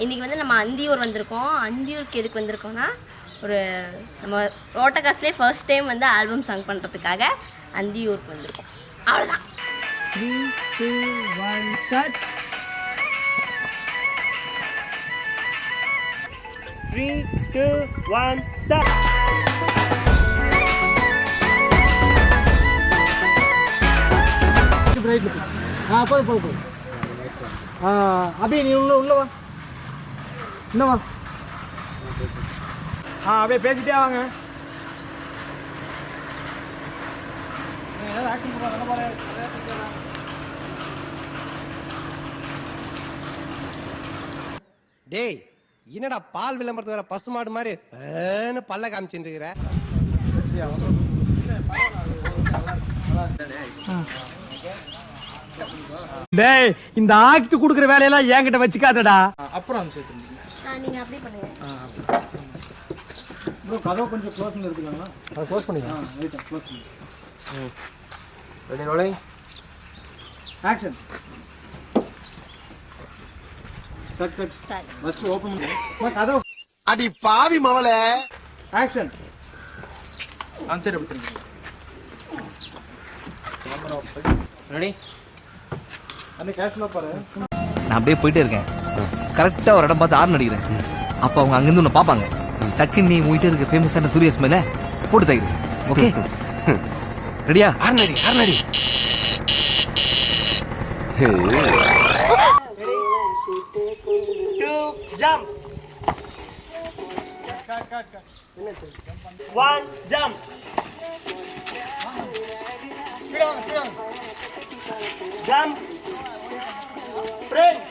இன்றைக்கி வந்து நம்ம அந்தியூர் வந்திருக்கோம். அந்தியூருக்கு எதுக்கு வந்திருக்கோம்னா, ஒரு நம்ம ரோட்டகாஸ்ட்லேயே ஃபர்ஸ்ட் டைம் வந்து ஆல்பம் சாங் பண்ணுறதுக்காக அந்தியூருக்கு வந்திருக்கோம். அவ்வளோதான். 3, 2, 1 ஸ்டார்ட். 3, 2, 1 ஸ்டார்ட். ரைட்ல போய் அப்படியே நீ உள்ள வா, இன்னும் வா. அப்படியே பேசிட்டே வாங்க. டேய், என்னடா பால் விளம்பரத்துக்கு வர பசுமாடு மாதிரி பல்ல காமிச்சுட்டு இருக்கிற? டேய், இந்த ஆக்ட் குடுக்குற வேலையெல்லாம் என்கிட்ட வச்சுக்காதடா. அப்புறம் நீங்கள் அப்படி பண்ணுங்க. ப்ரோ, கதவு கொஞ்சம் க்ளோஸ் பண்ணி எடுத்துக்கலாங்களா? அதை க்ளோஸ் பண்ணிக்கலாம். ரைட்டா, க்ளோஸ் பண்ணி. Ready rolling. Action. Cut cut. சரி. ஃபர்ஸ்ட் ஓபன் பண்ணு. கதவு. அடி பாவி மவளே. ஆக்ஷன். ஆன்சர் எடுத்துருங்க. ரெடி. அந்த கேஷ்ல பாரு. நான் அப்படியே போயிட்டே இருக்கேன். கரெக்டா ஒரு இடம் பார்த்து ஆர்ன் அடிக்கிறேன். அப்ப அவங்க அங்கிருந்து உன்னை பாப்பாங்க. டக்குன்னு நீ உயிட்டே இருக்க ஃபேமஸான சூரிய ஸ்மெல்ல போட்டு தைக்கிறேன். ஓகே, ரெடியா? ஆர்னடி ஆர்னடி. Jump. 1 jump. Jump. Friend.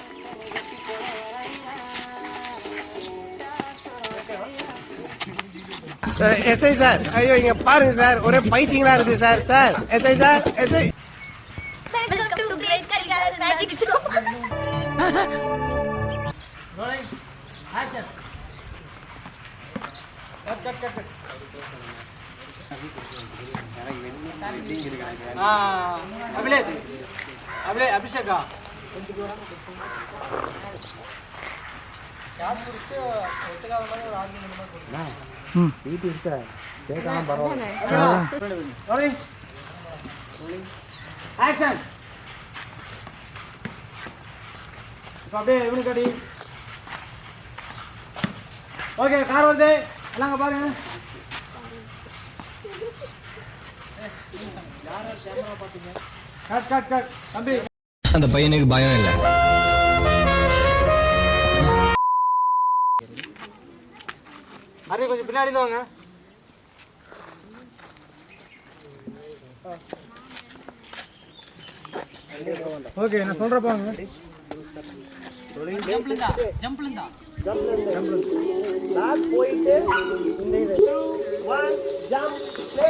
SI sir, ஐயோ இங்க பாருங்க சார், ஒரே பைத்தியங்களா இருக்கு sir. Sir SI sir, SI. Welcome to Great Kalikalar Magic Show. Rolling. Action. Cut cut cut. அபிஷேகா ஆக்ஷன். அப்படியே இவனு கடி. ஓகே, கார் வருது, எல்லாம் பாருங்க. Cut cut cut. தம்பி, அந்த பையனுக்கு பயம் இல்லை. அரே கொஞ்சம் பின்னாடி வாங்க. ஓகே, நான் சொல்றப்ப வாங்க. ஜம்ப்லண்டா ஜம்ப்லண்டா ஜம்ப்லண்டா லாக் போயிட்டு இந்த இது 1 jump play.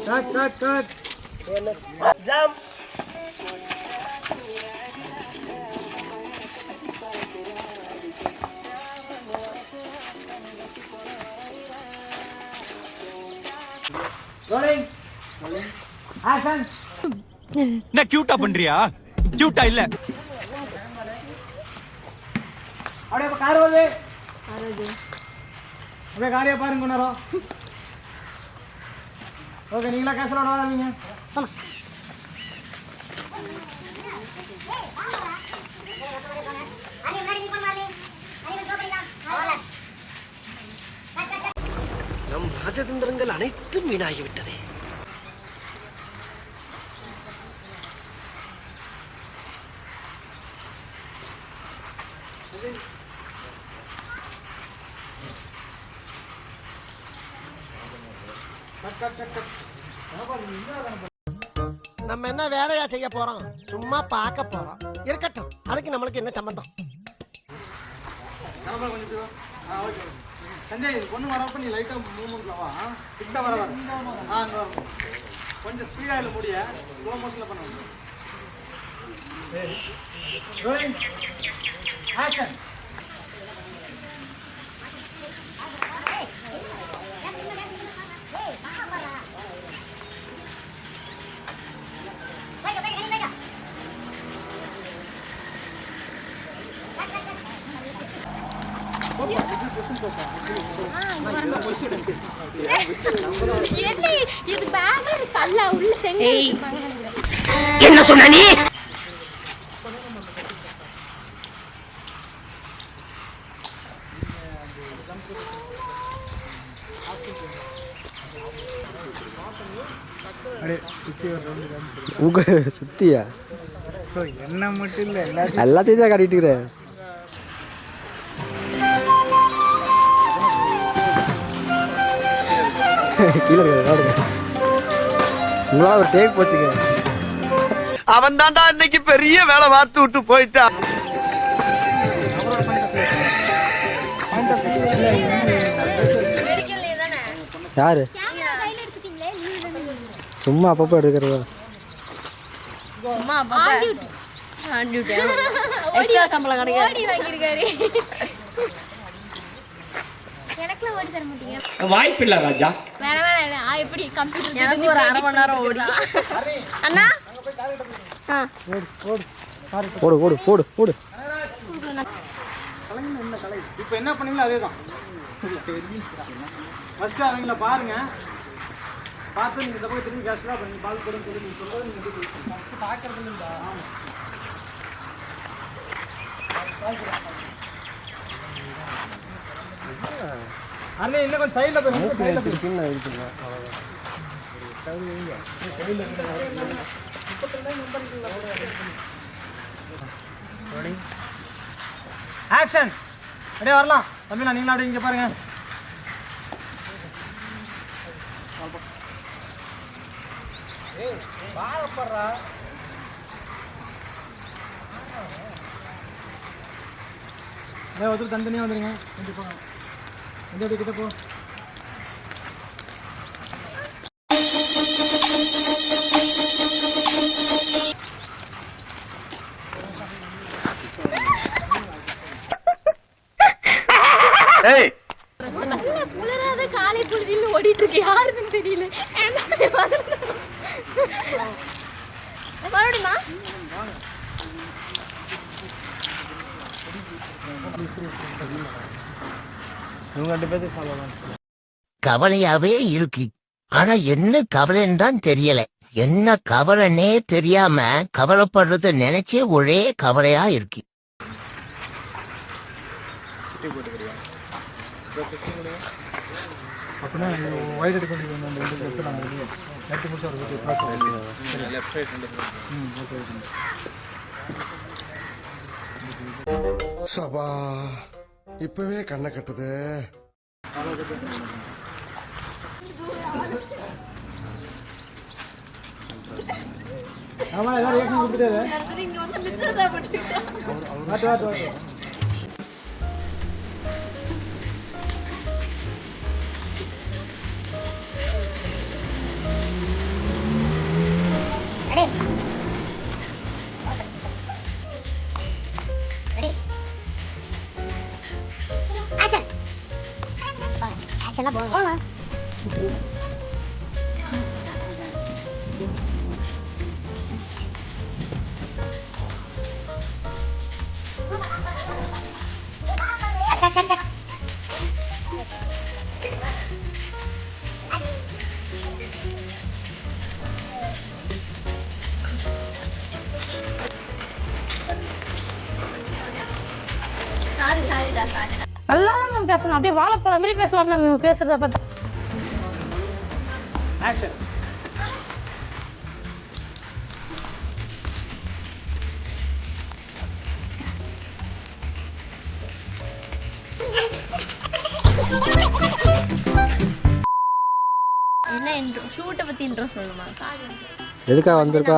Cut cut cut. Jump. Rolling. Action. என்ன கியூட்டா பண்றியா? கியூட்டா இல்ல. அப்படியே கார் வருது. அப்படியே காரியா பாருங்க கொஞ்ச நேரம். ஓகே, நீங்களா கேஷ் லோட் வாங்க. நம் ராஜதந்திரங்கள் அனைத்தும் வீணாகிவிட்டதே. நம்ம என்ன வேலையா செய்ய போறோம்? சும்மா பார்க்க போறோம். இருக்கட்டும், அதுக்கு நம்மளுக்கு என்ன சம்பந்தம்? சஞ்சய், பொண்ணு வரப்ப நீ லைட்டா மூவ்மெண்ட்ல வா. கிட்ட வர வர. அங்க வா. கொஞ்சம் ஸ்பீடா இல்ல முடிய. ஸ்லோ மோஷன்ல பண்ணு. ரோலிங். ஆக்ஷன். இது பேக் கல்ல உள்ள செங்க என்ன சொன்ன நீ? சுத்தியா என்ன மட்டும் இல்ல எல்லாத்தையும் தான் காட்டிட்டு கீழே உங்களா ஒரு டேக் போச்சுங்க. அவன் தான்டா இன்னைக்கு பெரிய வேலை பார்த்து விட்டு போயிட்டான். யாரு கையில எடுத்துட்டீங்களே சும்மா அப்பப்போ எடுக்கிறதா? அம்மா அப்பா ஆண்டி விட்டு எக்ஸ்ட்ரா சம்பளம் கிடைக்காது. ஓடி வாங்கிருக்காரு. எனக்குலாம் ஓடி தர மாட்டீங்க? வாய்ப்பில்லை ராஜா. வேணாம் வேணாம். எப்படி கம்ப்யூட்டர் எனக்கு ஒரு 1/2 மணி நேரம் ஓடி. அண்ணா போடு போடு போடு போடு. இப்போ என்ன பண்ணீங்களோ அதே தான். ஃபஸ்ட்டு அவங்கள பாருங்க, பார்த்து நீங்கள் இந்த பக்கம் திரும்பி கேஷ்லாம் பண்ணி பால் போடுன்னு சொல்லி நீங்கள் சொல்கிறது நீங்கள் எப்படி ஃபஸ்ட்டு பார்க்கறது இல்லைங்களா? அண்ணே இன்னும் கொஞ்சம் சைடில் போய் சைடில் ஆக்ஷன். அப்படியே வரலாம் தம்பி, நான் நீங்களும் அப்படியே இங்கே பாருங்க. ஒருத்தர் தனித்தனியாக வந்துடுங்க. கண்டிப்பாக அப்படி கிட்ட போ. குளிராத காலை பொழுதில் ஓடிட்டு இருக்கு. யாருன்னு தெரியல. மறுபடியுமா கவலையாவே இருக்கு. ஆனா என்ன கவலைன்னு தான் தெரியல. என்ன கவலைன்னே தெரியாம கவலைப்படுறத நினைச்சே ஒரே கவலையா இருக்கு. அப்படின்னா வயது எடுக்க வேண்டியது அந்த 2 லெஃப்ட் நாங்கள் எடுத்து முடிச்சு ஒரு லெஃப்ட் சைட் சபா இப்பவே கண்ணை கட்டுது. ஆமா ஏதாவது ரியாக்ஷன் கொடுத்துட்டாரு. வாட்டு நல்லா மேம் பேசணும். அப்படியே வாழைப்பழம் மாதிரி பேசுவாங்க மேம் பேசுறத பார்த்தா. ஆக்ஷன். என்ன இன்ட்ரோ? ஷூட்டை பத்தி இன்ட்ரோ சொல்லணுமா? எதுக்காக வந்திருக்கா?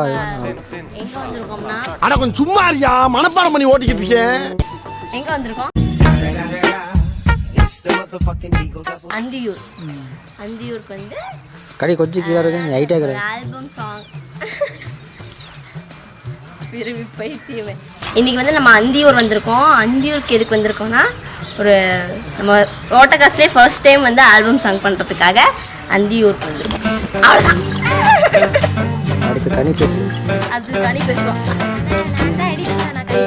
எங்க வந்திருக்கோம்னா, ஆனா கொஞ்சம் சும்மா இருக்கியா, மனப்பாடம் பண்ணி ஓட்டிக்கிட்டு இருக்கேன். எங்க வந்திருக்கோம்? அந்தியூர். அந்தியூருக்கு வந்து கடை கொஞ்சம் கீழே இருக்கு, ஹைட்டாக ஒரு ஆல்பம் சாங். விரும்பி பைத்தியமே. இன்னைக்கு வந்து நம்ம அந்தியூர் வந்திருக்கோம். அந்தியூருக்கு எதுக்கு வந்திருக்கோம்னா, ஒரு நம்ம ரோட்டகாஸ்லேயே ஃபர்ஸ்ட் டைம் வந்து ஆல்பம் சாங் பண்ணுறதுக்காக அந்தியூருக்கு வந்திருக்கோம். அவ்வளோதான். அடுத்து கனி பேசு. அது கனி பேசுவோம். நான் எடிட் பண்ண நான் கை